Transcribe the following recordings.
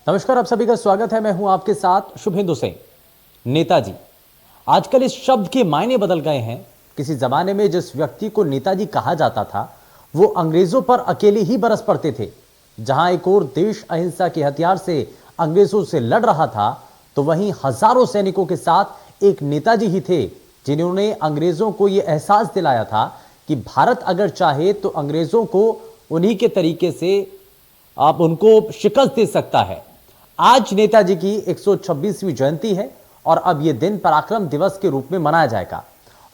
नमस्कार, आप सभी का स्वागत है। मैं हूं आपके साथ शुभेंदु सिंह। नेताजी, आजकल इस शब्द के मायने बदल गए हैं। किसी जमाने में जिस व्यक्ति को नेताजी कहा जाता था, वो अंग्रेजों पर अकेले ही बरस पड़ते थे। जहां एक और देश अहिंसा के हथियार से अंग्रेजों से लड़ रहा था, तो वहीं हजारों सैनिकों के साथ एक नेताजी ही थे, जिन्होंने अंग्रेजों को यह एहसास दिलाया था कि भारत अगर चाहे तो अंग्रेजों को उन्हीं के तरीके से आप उनको शिकस्त दे सकता है। आज नेताजी की 126वीं जयंती है और अब यह दिन पराक्रम दिवस के रूप में मनाया जाएगा।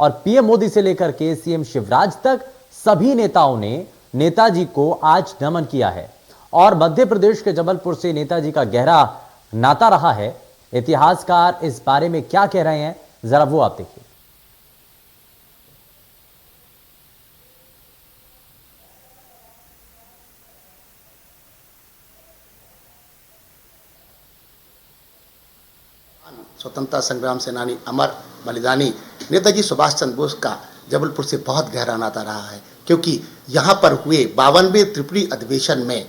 और पीएम मोदी से लेकर के सीएम शिवराज तक सभी नेताओं ने नेताजी को आज नमन किया है। और मध्य प्रदेश के जबलपुर से नेताजी का गहरा नाता रहा है। इतिहासकार इस बारे में क्या कह रहे हैं, जरा वो आप देखिए। स्वतंत्रता संग्राम सेनानी अमर बलिदानी नेताजी सुभाष चंद्र बोस का जबलपुर से बहुत गहरा नाता रहा है, क्योंकि यहाँ पर हुए 52वें त्रिपुरी अधिवेशन में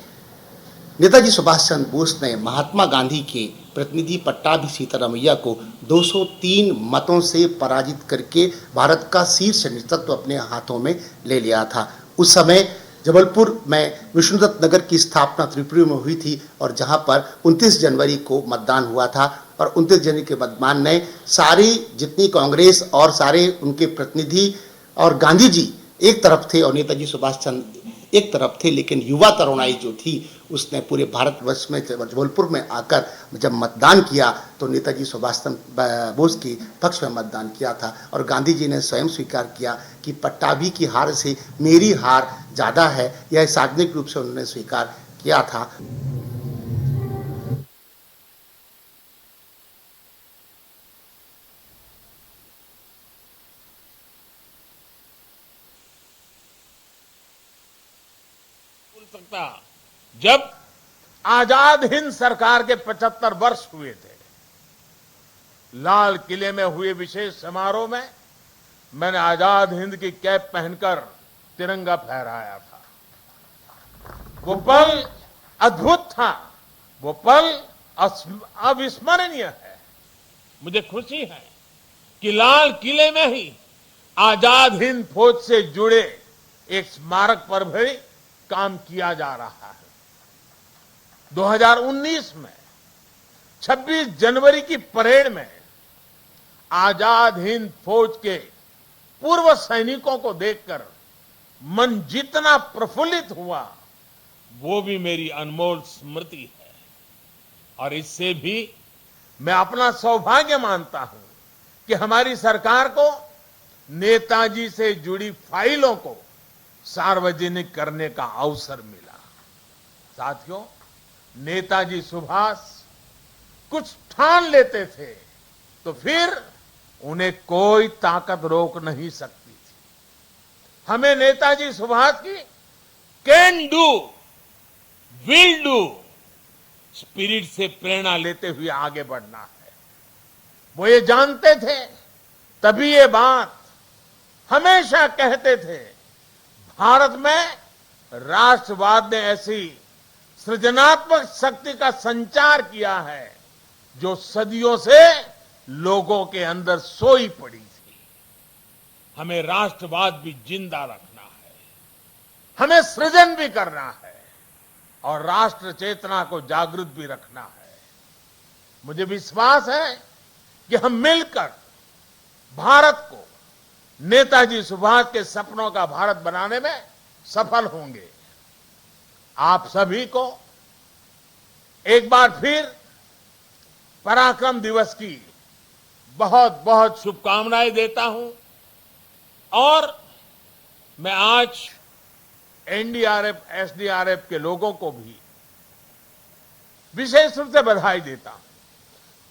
नेताजी सुभाष चंद्र बोस ने महात्मा गांधी के प्रतिनिधि पट्टाभी सीतारामैया को 203 मतों से पराजित करके भारत का शीर्ष नेतृत्व अपने हाथों में ले लिया था। उस समय जबलपुर में विष्णुदत्त नगर की स्थापना त्रिपुरी में हुई थी और जहां पर 29 जनवरी को मतदान हुआ था। और 29 जनवरी के मतदान ने सारी जितनी कांग्रेस और सारे उनके प्रतिनिधि और गांधी जी एक तरफ थे और नेताजी सुभाष चंद्र एक तरफ थे, लेकिन युवा तरुणाई जो थी उसने पूरे भारतवर्ष में जबलपुर में आकर जब मतदान किया तो नेताजी सुभाष चंद्र बोस के पक्ष में मतदान किया था। और गांधी जी ने स्वयं स्वीकार किया कि पट्टाभी की हार से मेरी हार ज़्यादा है, यह सार्वजनिक रूप से उन्होंने स्वीकार किया था। सकता जब आजाद हिंद सरकार के 75 वर्ष हुए थे, लाल किले में हुए विशेष समारोह में मैंने आजाद हिंद की कैप पहनकर तिरंगा फहराया था। वो पल अद्भुत था, वो पल अविस्मरणीय है। मुझे खुशी है कि लाल किले में ही आजाद हिंद फौज से जुड़े एक स्मारक पर भी काम किया जा रहा है। 2019 में 26 जनवरी की परेड में आजाद हिंद फौज के पूर्व सैनिकों को देखकर मन जितना प्रफुल्लित हुआ, वो भी मेरी अनमोल स्मृति है। और इससे भी मैं अपना सौभाग्य मानता हूं कि हमारी सरकार को नेताजी से जुड़ी फाइलों को सार्वजनिक करने का अवसर मिला। साथियों, नेताजी सुभाष कुछ ठान लेते थे तो फिर उन्हें कोई ताकत रोक नहीं सकती थी। हमें नेताजी सुभाष की can do, will do spirit से प्रेरणा लेते हुए आगे बढ़ना है। वो ये जानते थे, तभी ये बात हमेशा कहते थे, भारत में राष्ट्रवाद ने ऐसी सृजनात्मक शक्ति का संचार किया है जो सदियों से लोगों के अंदर सोई पड़ी थी। हमें राष्ट्रवाद भी जिंदा रखना है, हमें सृजन भी करना है और राष्ट्र चेतना को जागृत भी रखना है। मुझे विश्वास है कि हम मिलकर भारत को नेताजी सुभाष के सपनों का भारत बनाने में सफल होंगे। आप सभी को एक बार फिर पराक्रम दिवस की बहुत बहुत शुभकामनाएं देता हूं और मैं आज एनडीआरएफ, एसडीआरएफ के लोगों को भी विशेष रूप से बधाई देता हूं,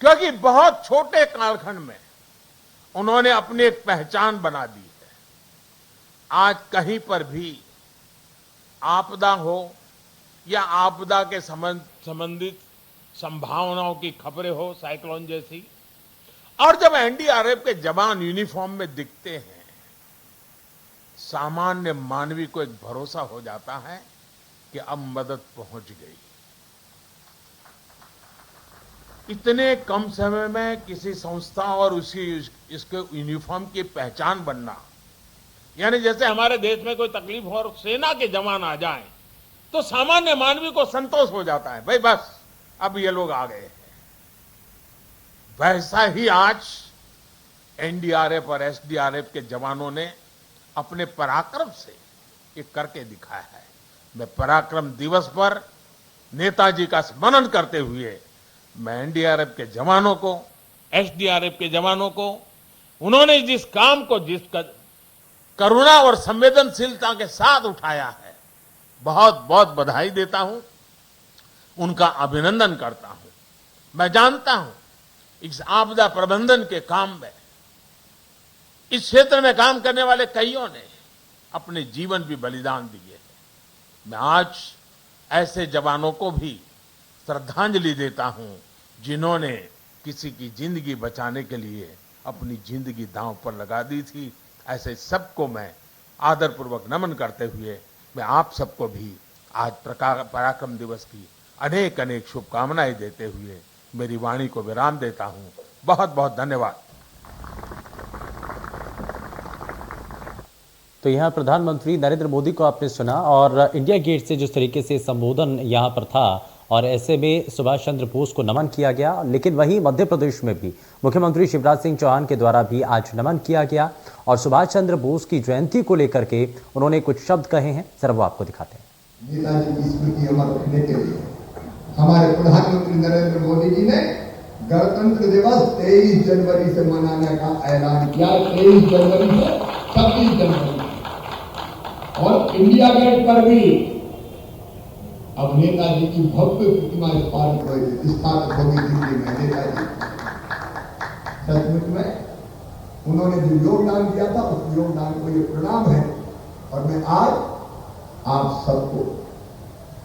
क्योंकि बहुत छोटे कालखंड में उन्होंने अपनी एक पहचान बना दी है। आज कहीं पर भी आपदा हो या आपदा के संबंधित संभावनाओं की खबरें हो, साइक्लोन जैसी, और जब एनडीआरएफ के जवान यूनिफॉर्म में दिखते हैं, सामान्य मानवी को एक भरोसा हो जाता है कि अब मदद पहुंच गई। इतने कम समय में किसी संस्था और इसके यूनिफॉर्म की पहचान बनना, यानी जैसे हमारे देश में कोई तकलीफ हो और सेना के जवान आ जाएं तो सामान्य मानवी को संतोष हो जाता है, भाई बस अब ये लोग आ गए हैं। वैसा ही आज एनडीआरएफ और एसडीआरएफ के जवानों ने अपने पराक्रम से ये करके दिखाया है। मैं पराक्रम दिवस पर नेताजी का स्मरण करते हुए मैं एनडीआरएफ के जवानों को, एसडीआरएफ के जवानों को, उन्होंने जिस काम को जिस करुणा और संवेदनशीलता के साथ उठाया है, बहुत बहुत बधाई देता हूं, उनका अभिनंदन करता हूं। मैं जानता हूं इस आपदा प्रबंधन के काम में इस क्षेत्र में काम करने वाले कईयों ने अपने जीवन भी बलिदान दिए हैं। मैं आज ऐसे जवानों को भी श्रद्धांजलि देता हूं जिन्होंने किसी की जिंदगी बचाने के लिए अपनी जिंदगी दांव पर लगा दी थी। ऐसे सबको मैं आदरपूर्वक नमन करते हुए मैं आप सबको भी आज पराक्रम दिवस की अनेक अनेक शुभकामनाएं देते हुए मेरी वाणी को विराम देता हूं। बहुत बहुत धन्यवाद। तो यहाँ प्रधानमंत्री नरेंद्र मोदी को आपने सुना और इंडिया गेट से जिस तरीके से संबोधन यहाँ पर था और ऐसे में सुभाष चंद्र बोस को नमन किया गया, लेकिन वहीं मध्य प्रदेश में भी मुख्यमंत्री शिवराज सिंह चौहान के द्वारा भी आज नमन किया गया और सुभाष चंद्र बोस की जयंती को लेकर के उन्होंने कुछ शब्द कहे हैं। जरा वो आपको दिखाते हैं। नेताजी की स्मृति अमर रखने के लिए हमारे प्रधानमंत्री नरेंद्र मोदी जी ने गणतंत्र दिवस 23 जनवरी से मनाने का ऐलान किया। 23 जनवरी से 26 जनवरी और इंडिया गेट पर भी अब नेताजी की भव्य प्रतिमा स्थापित होगी दिल्ली में। नेताजी सचमुच में उन्होंने जो योगदान दिया था उस योगदान को ये प्रणाम है और मैं आज आप सबको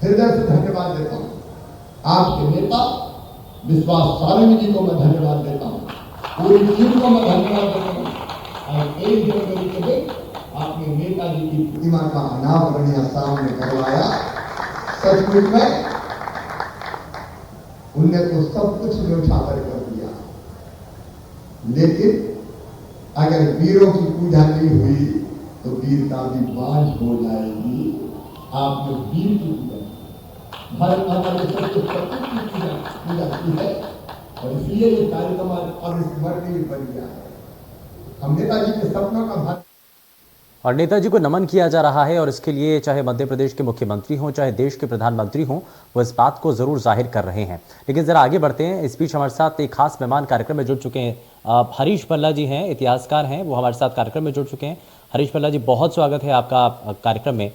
हृदय से धन्यवाद देता हूं। आपके नेता विश्वास सारंगी जी को मैं धन्यवाद देता हूं, पूरी टीम को मैं धन्यवाद देता हूं। और 1 जनवरी के दिन आपने नेताजी की प्रतिमा का अनावरण यहाँ सामने करवाया। सचमुच में उनने तो सब कुछ न्यौछावर कर दिया, लेकिन अगर वीरों की पूजा नहीं हुई तो वीरता भी बांझ हो जाएगी। आपने वीर की पूजा, भारत माता ने सबसे प्रत्येक की पूजा की है और इसलिए ये कार्यक्रम और स्मरणीय बन गया है। हम नेताजी के सपनों का भारत और नेताजी को नमन किया जा रहा है और इसके लिए चाहे मध्य प्रदेश के मुख्यमंत्री हों चाहे देश के प्रधानमंत्री हों, वो इस बात को जरूर जाहिर कर रहे हैं। लेकिन जरा आगे बढ़ते हैं। इस बीच हमारे साथ एक खास मेहमान कार्यक्रम में जुड़ चुके हैं। हरीश भल्ला जी हैं, इतिहासकार हैं, वो हमारे साथ कार्यक्रम में जुड़ चुके हैं। हरीश भल्ला जी, बहुत स्वागत है आपका कार्यक्रम में।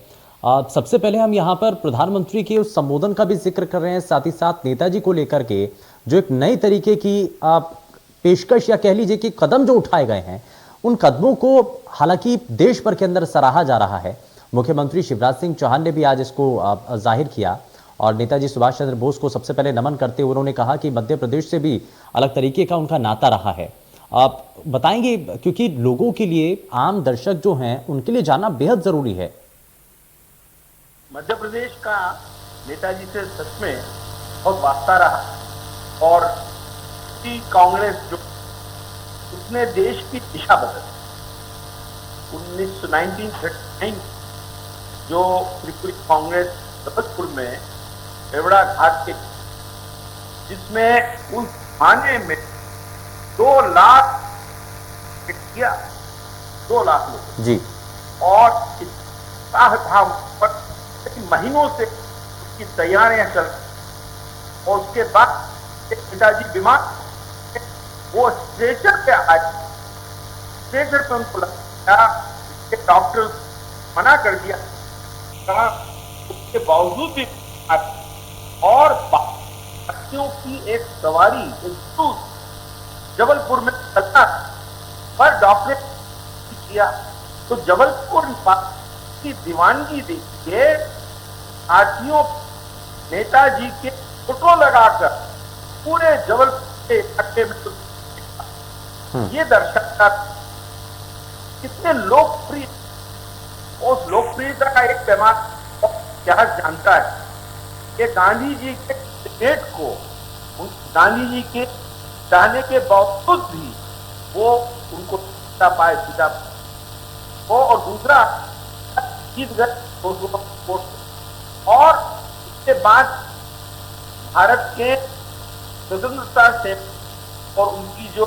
सबसे पहले हम यहाँ पर प्रधानमंत्री के उस संबोधन का भी जिक्र कर रहे हैं, साथ ही साथ नेताजी को लेकर के जो एक नई तरीके की पेशकश या कह लीजिए कि कदम जो उठाए गए हैं, उन कदमों को हालांकि देश भर के अंदर सराहा जा रहा है। मुख्यमंत्री शिवराज सिंह चौहान ने भी आज इसको जाहिर किया और नेताजी सुभाष चंद्र बोस को सबसे पहले नमन करते हुए उन्होंने कहा कि मध्य प्रदेश से भी अलग तरीके का उनका नाता रहा है। आप बताएंगे, क्योंकि लोगों के लिए, आम दर्शक जो हैं उनके लिए जानना बेहद जरूरी है। मध्य प्रदेश का नेताजी से सच में बहुत वास्ता रहा और कांग्रेस जो उसने देश की दिशा बदली। 1939 जो त्रिपुरी कांग्रेस जबलपुर में एवड़ा घाट के, जिसमें उस थाने में 2 लाख किया, 2 लाख लोग जी, और था पर महीनों से उसकी तैयारियां चल, और उसके बाद पिताजी बीमार, वो स्ट्रेचर पे आए, स्ट्रेचर पे उनको लगा, डॉक्टर मना कर दिया, कहा उसके बावजूद भी और बच्चों की एक सवारी, एक जबलपुर में चलता पर डॉक्टर किया। तो जबलपुर की दीवानगी देखिए, हाथियों नेताजी के फोटो लगाकर पूरे जबलपुर के इलाके में ये दर्शाता कितने लोकप्रिय, उस लोकप्रियता का एक पैमाना क्या जानता है कि गांधी जी के डिबेट को गांधी जी के चाहने के बावजूद भी वो उनको जीता पाए वो, और दूसरा जीत गए 200 वोट। और इसके बाद भारत के स्वतंत्रता से और उनकी जो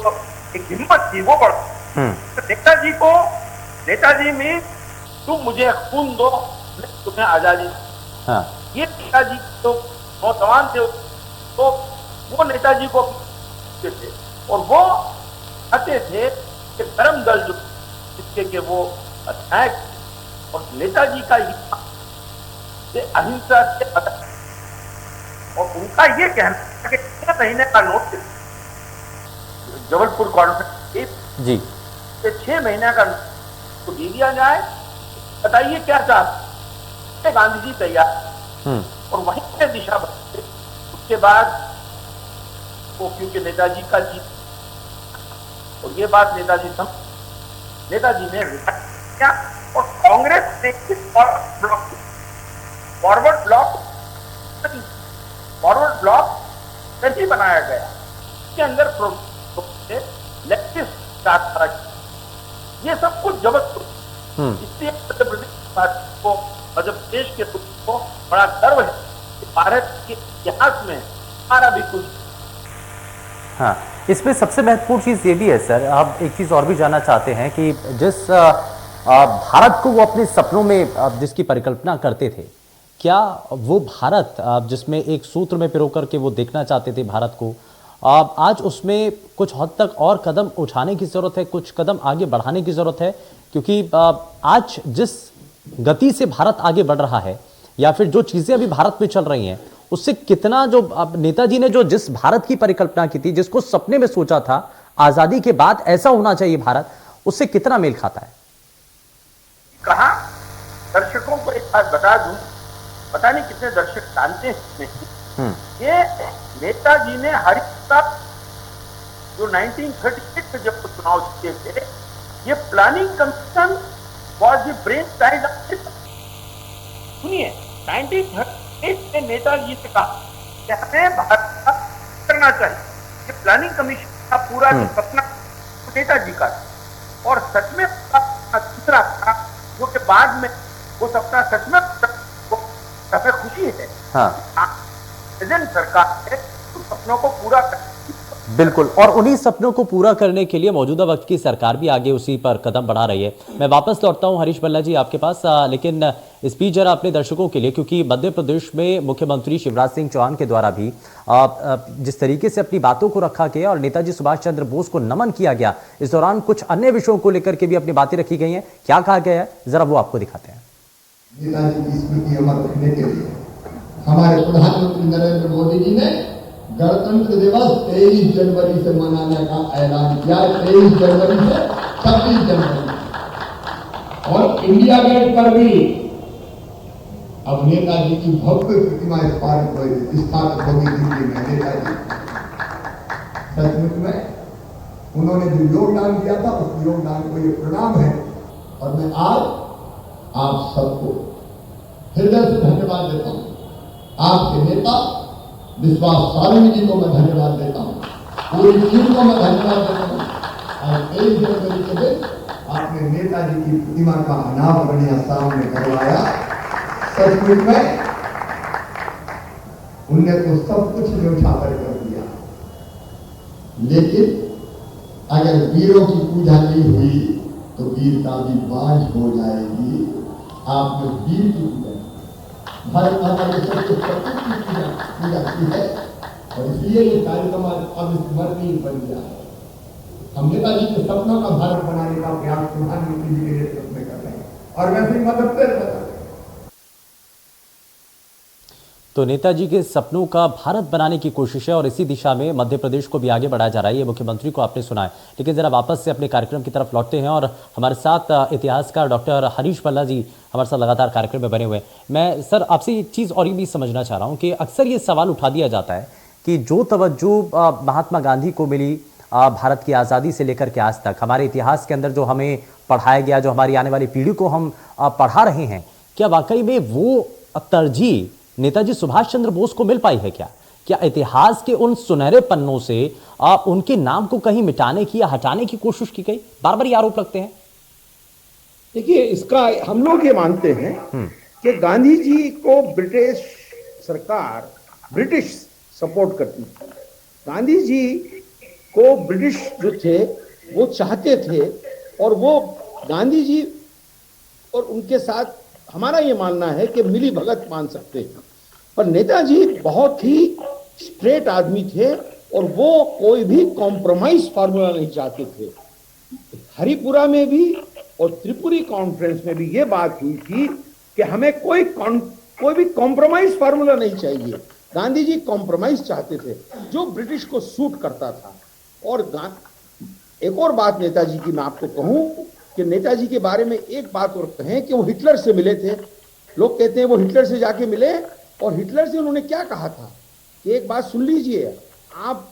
एक हिम्मत थी वो बढ़। तो नेताजी में तुम मुझे खून दो, मैं तुम्हें आजादी। हाँ। ये नेताजी तो नौजवान थे, तो वो नेताजी को थे और वो चाहते थे कि धर्म दल जो जिसके के वो अध्यायक और नेताजी का ही अहिंसा से और उनका ये कहना था कि 6 महीने का नोटिस जबलपुर कॉन्फ्रेंस जी 6 महीने का तो दे दिया जाए, बताइए क्या चाहते गांधी जी तैयार और वहीं से दिशा बनाते। उसके बाद वो क्योंकि नेताजी का जीत और ये बात नेताजी ने किया और कांग्रेस ने फॉरवर्ड ब्लॉक नहीं बनाया गया, इसके अंदर लेफ्टिस्ट ये सब कुछ जबरदस्त। इसलिए मध्य प्रदेश को मध्य प्रदेश के को बड़ा गर्व है कि भारत के इतिहास में हमारा भी कुछ। हाँ, इसमें सबसे महत्वपूर्ण चीज़ ये भी है सर, आप एक चीज़ और भी जानना चाहते हैं कि जिस भारत को वो अपने सपनों में जिसकी परिकल्पना करते थे, क्या वो भारत जिसमें एक सूत्र में पिरो करके वो देखना चाहते थे भारत को, आज उसमें कुछ हद तक और कदम उठाने की ज़रूरत है, कुछ कदम आगे बढ़ाने की ज़रूरत है? क्योंकि आज जिस गति से भारत आगे बढ़ रहा है या फिर जो चीज़ें अभी भारत में चल रही हैं, उससे कितना जो नेताजी ने जो जिस भारत की परिकल्पना की थी, जिसको सपने में सोचा था आजादी के बाद ऐसा होना चाहिए भारत, उससे कितना मेल खाता है? कहा दर्शकों को एक बात बता दूं, पता नहीं कितने दर्शक जानते हैं ये नेताजी ने हरिता जो 1938 में जब चुनाव जीते थे, ये planning commission was the brain child of. सुनिए 1938 में नेताजी ने कहा कि हमें भारत का करना चाहिए, ये प्लानिंग कमीशन का पूरा जो सपना नेताजी का और सच में दूसरा था जो कि बाद में वो सपना सच में हमें खुशी है। हाँ। प्रेजेंट सरकार है उन सपनों को पूरा कर बिल्कुल, और उन्हीं सपनों को पूरा करने के लिए मौजूदा वक्त की सरकार भी आगे उसी पर कदम बढ़ा रही है। मैं वापस लौटता हूं हरीश बल्ला जी आपके पास, लेकिन स्पीच जरा अपने दर्शकों के लिए, क्योंकि मध्य प्रदेश में मुख्यमंत्री शिवराज सिंह चौहान के द्वारा भी जिस तरीके से अपनी बातों को रखा गया और नेताजी सुभाष चंद्र बोस को नमन किया गया, इस दौरान कुछ अन्य विषयों को लेकर के भी अपनी बातें रखी गई हैं। क्या कहा गया है, जरा वो आपको दिखाते हैं। नेताजी की स्मृति अमर रखने के लिए हमारे प्रधानमंत्री नरेंद्र मोदी जी ने गणतंत्र दिवस 23 जनवरी से मनाने का ऐलान किया। 23 जनवरी से 26 जनवरी और इंडिया गेट पर भी अब नेताजी की भव्य प्रतिमा स्थापित होगी दिल्ली में। नेताजी सचमुच में उन्होंने जो योगदान दिया था उस योगदान को ये प्रणाम है और मैं आज आप सबको हृदय से धन्यवाद देता हूं। आपके नेता विश्वास सारंगी जी को मैं धन्यवाद देता हूँ, पूरी टीम को मैं धन्यवाद देता हूँ। और 23 जनवरी के दिन आपने नेताजी की प्रतिमा का अनावरण यहाँ सामने करवाया। सचमुच में उनने तो सब कुछ न्यौछावर कर दिया, लेकिन अगर वीरों की पूजा नहीं हुई तो वीरता भी बाज हो जाएगी। आपने वीर की पूजा, भारत माता ने सबसे पूजा की है और इसलिए ये कार्यक्रम अब स्मरणीय बन गया है। हम नेताजी के सपनों का भारत बनाने का प्रयास प्रधानमंत्री जी के नेतृत्व में कर रहे हैं और वैसे ही मदद कर रहे हैं। तो नेताजी के सपनों का भारत बनाने की कोशिश है और इसी दिशा में मध्य प्रदेश को भी आगे बढ़ाया जा रहा है। ये मुख्यमंत्री को आपने सुना है, लेकिन जरा वापस से अपने कार्यक्रम की तरफ लौटते हैं और हमारे साथ इतिहासकार डॉक्टर हरीश बल्ला जी हमारे साथ लगातार कार्यक्रम में बने हुए हैं। मैं सर आपसे एक चीज़ और भी समझना चाह रहा हूँ कि अक्सर ये सवाल उठा दिया जाता है कि जो तवज्जो महात्मा गांधी को मिली भारत की आज़ादी से लेकर के आज तक, हमारे इतिहास के अंदर जो हमें पढ़ाया गया, जो हमारी आने वाली पीढ़ी को हम पढ़ा रहे हैं, क्या वाकई में वो तरजीह नेताजी सुभाष चंद्र बोस को मिल पाई है क्या? क्या इतिहास के उन सुनहरे पन्नों से उनके नाम को कहीं मिटाने की या हटाने की कोशिश की गई? बार बार ये आरोप लगते हैं। देखिए, इसका हम लोग ये मानते हैं कि गांधी जी को ब्रिटिश सरकार ब्रिटिश सपोर्ट करती थी। गांधी जी को ब्रिटिश जो थे वो चाहते थे, और वो गांधी जी और उनके साथ हमारा ये मानना है कि मिली भगत मान सकते हैं। पर नेताजी बहुत ही स्ट्रेट आदमी थे और वो कोई भी कॉम्प्रोमाइज फार्मूला नहीं चाहते थे। हरिपुरा में भी और त्रिपुरी कॉन्फ्रेंस में भी ये बात हुई थी कि हमें कोई भी कॉम्प्रोमाइज फार्मूला नहीं चाहिए। गांधी जी कॉम्प्रोमाइज चाहते थे जो ब्रिटिश को सूट करता था। और एक और बात नेताजी की मैं आपको कहूं कि नेताजी के बारे में एक बात और कहें कि वो हिटलर से मिले थे। लोग कहते हैं वो हिटलर से जाके मिले, और हिटलर से उन्होंने क्या कहा था कि एक बात सुन लीजिए, आप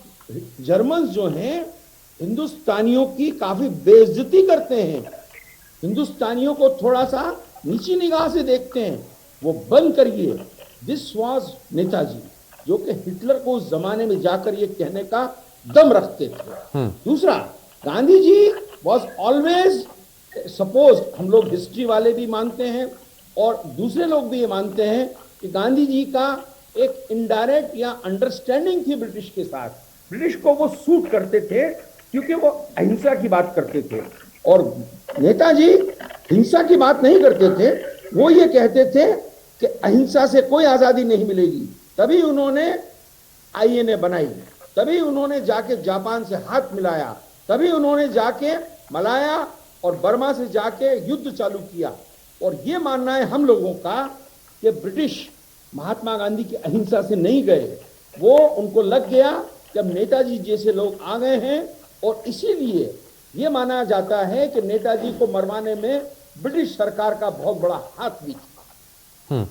जर्मन जो हैं हिंदुस्तानियों की काफी बेइज्जती करते हैं, हिंदुस्तानियों को थोड़ा सा नीची निगाह से देखते हैं, वो बंद करिए। दिस वाज नेताजी, जो कि हिटलर को उस जमाने में जाकर ये कहने का दम रखते थे। दूसरा, Gandhi ji was always suppose, हम लोग हिस्ट्री वाले भी मानते हैं और दूसरे लोग भी ये मानते हैं कि गांधी जी का एक इनडायरेक्ट या अंडरस्टैंडिंग थी ब्रिटिश के साथ। ब्रिटिश को वो सूट करते थे क्योंकि वो अहिंसा की बात करते थे, और नेताजी हिंसा की बात नहीं करते थे। वो ये कहते थे कि अहिंसा से कोई आजादी नहीं मिलेगी। तभी उन्होंने आईएनए बनाई, तभी उन्होंने जाके जापान से हाथ मिलाया, तभी उन्होंने जाके मलाया और बर्मा से जाके युद्ध चालू किया। और ये मानना है हम लोगों का कि ब्रिटिश महात्मा गांधी की अहिंसा से नहीं गए। वो उनको लग गया कि अब नेताजी जैसे लोग आ गए हैं, और इसीलिए ये माना जाता है कि नेताजी को मरवाने में ब्रिटिश सरकार का बहुत बड़ा हाथ भी था।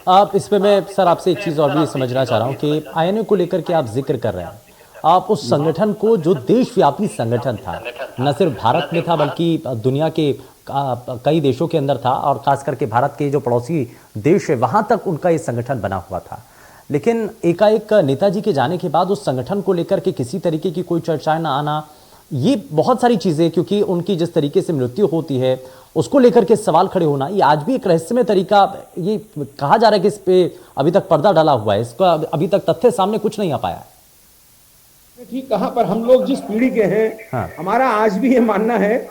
आप इस पे मैं सर आपसे एक चीज और भी समझना चाह रहा हूं कि आईएनए को लेकर के आप जिक्र कर रहे हैं, आप उस संगठन को, जो देशव्यापी संगठन था, न सिर्फ भारत में था बल्कि दुनिया के कई देशों के अंदर था, और खास करके भारत के जो पड़ोसी देश है वहां तक उनका ये संगठन बना हुआ था। लेकिन एकाएक नेताजी के जाने के बाद उस संगठन को लेकर के किसी तरीके की कोई चर्चाएं ना आना, ये बहुत सारी चीजें, क्योंकि उनकी जिस तरीके से मृत्यु होती है उसको लेकर के सवाल खड़े होना, ये आज भी एक रहस्यमय तरीका, ये कहा जा रहा है कि इस पे अभी तक पर्दा डाला हुआ है, इसका अभी तक तथ्य सामने कुछ नहीं आ पाया है। ठीक कहा, पर हम लोग जिस पीढ़ी के हैं, हाँ। हमारा आज भी ये मानना है,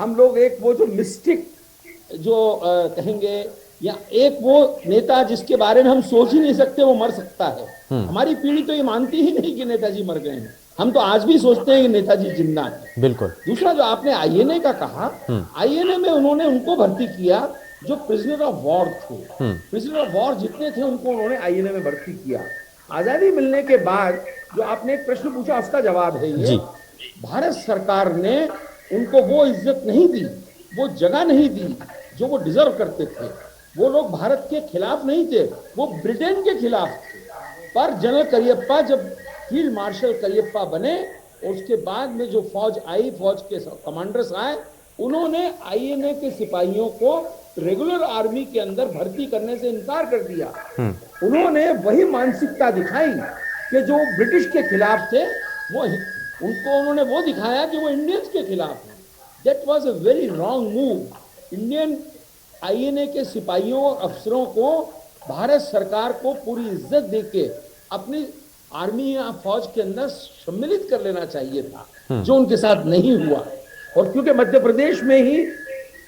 हम लोग एक वो जो मिस्टिक जो कहेंगे, या एक वो नेता जिसके बारे में हम सोच ही नहीं सकते वो मर सकता है। हमारी पीढ़ी तो ये मानती ही नहीं कि नेताजी मर गए हैं। हम तो आज भी सोचते हैं कि नेताजी जिंदा है। बिल्कुल। दूसरा, जो आपने आईएनए का कहा, आईएनए में उन्होंने उनको भर्ती किया जो प्रिजनर ऑफ वॉर थे। प्रिजनर ऑफ वॉर जितने थे उनको उन्होंने आईएनए में भर्ती किया। आजादी मिलने के बाद जो आपने एक प्रश्न पूछा उसका जवाब है ये, भारत सरकार ने उनको वो इज्जत नहीं दी, वो जगह नहीं दी जो वो डिजर्व करते थे। वो लोग भारत के खिलाफ नहीं थे, वो ब्रिटेन के खिलाफ थे। पर जनरल करियप्पा जब फील्ड मार्शल करियप्पा बने, और उसके बाद में जो फौज आई, फौज के कमांडर्स आए, उन्होंने आईएनए के सिपाहियों को रेगुलर आर्मी के अंदर भर्ती करने से इनकार कर दिया। उन्होंने वही मानसिकता दिखाई कि जो ब्रिटिश के खिलाफ थे, वो उनको उन्होंने वो दिखाया कि वो इंडियंस के खिलाफ है। That was a very wrong move. Indian INA के सिपाहियों और अफसरों को भारत सरकार को पूरी इज्जत देके अपनी आर्मी या फौज के अंदर सम्मिलित कर लेना चाहिए था, जो उनके साथ नहीं हुआ। और क्योंकि मध्य प्रदेश में ही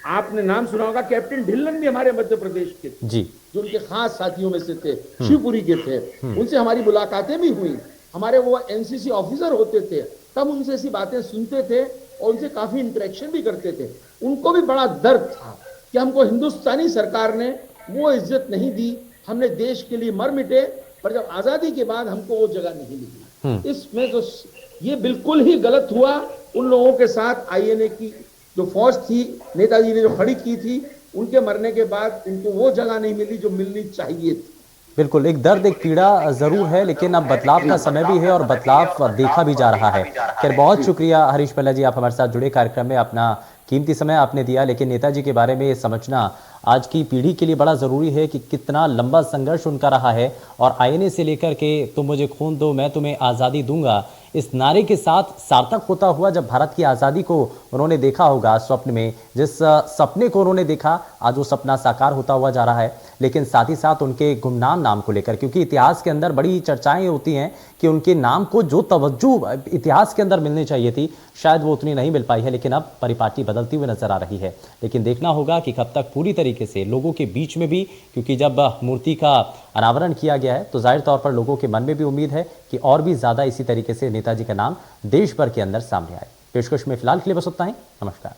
आपने नाम सुना होगा, कैप्टन ढिल्लन भी हमारे मध्य प्रदेश के थे, जो उनके खास साथियों में से थे, शिवपुरी के थे। उनसे हमारी मुलाकातें भी हुई। हमारे वो एनसीसी ऑफिसर होते थे, तब उनसे ऐसी बातें सुनते थे और उनसे काफी इंटरेक्शन भी करते थे। उनको भी बड़ा दर्द था कि हमको हिंदुस्तानी सरकार ने वो इज्जत नहीं दी, हमने देश के लिए मर मिटे, पर जब आजादी के बाद हमको वो जगह नहीं मिली। इसमें तो ये बिल्कुल ही गलत हुआ उन लोगों के साथ। आईएनए की जो फौज थी, नेताजी ने जो खड़ी की थी, उनके मरने के बाद उनको वो जगह नहीं मिली जो मिलनी चाहिए थी। बिल्कुल, एक दर्द, एक पीड़ा जरूर है, लेकिन अब बदलाव का समय भी है और बदलाव देखा भी जा रहा है। खैर, बहुत शुक्रिया हरीश पल्ला जी, आप हमारे साथ जुड़े कार्यक्रम में, अपना कीमती समय आपने दिया, लेकिन नेताजी के बारे में समझना आज की पीढ़ी के लिए बड़ा ज़रूरी है कि कितना लंबा संघर्ष उनका रहा है। और आईएनए से लेकर के तुम मुझे खून दो मैं तुम्हें आज़ादी दूंगा, इस नारे के साथ सार्थक होता हुआ जब भारत की आज़ादी को उन्होंने देखा होगा स्वप्न में, जिस सपने को उन्होंने देखा आज वो सपना साकार होता हुआ जा रहा है। लेकिन साथ ही साथ उनके गुमनाम नाम को लेकर, क्योंकि इतिहास के अंदर बड़ी चर्चाएं होती हैं कि उनके नाम को जो तवज्जो इतिहास के अंदर मिलनी चाहिए थी शायद वो उतनी नहीं मिल पाई है। लेकिन अब परिपाटी बदलती हुई नजर आ रही है। लेकिन देखना होगा कि कब तक पूरी तरीके से लोगों के बीच में भी, क्योंकि जब मूर्ति का अनावरण किया गया है तो जाहिर तौर पर लोगों के मन में भी उम्मीद है कि और भी ज्यादा इसी तरीके से नेताजी का नाम देश भर के अंदर सामने आए। पेशकश में फिलहाल के लिए बस उतना ही। नमस्कार।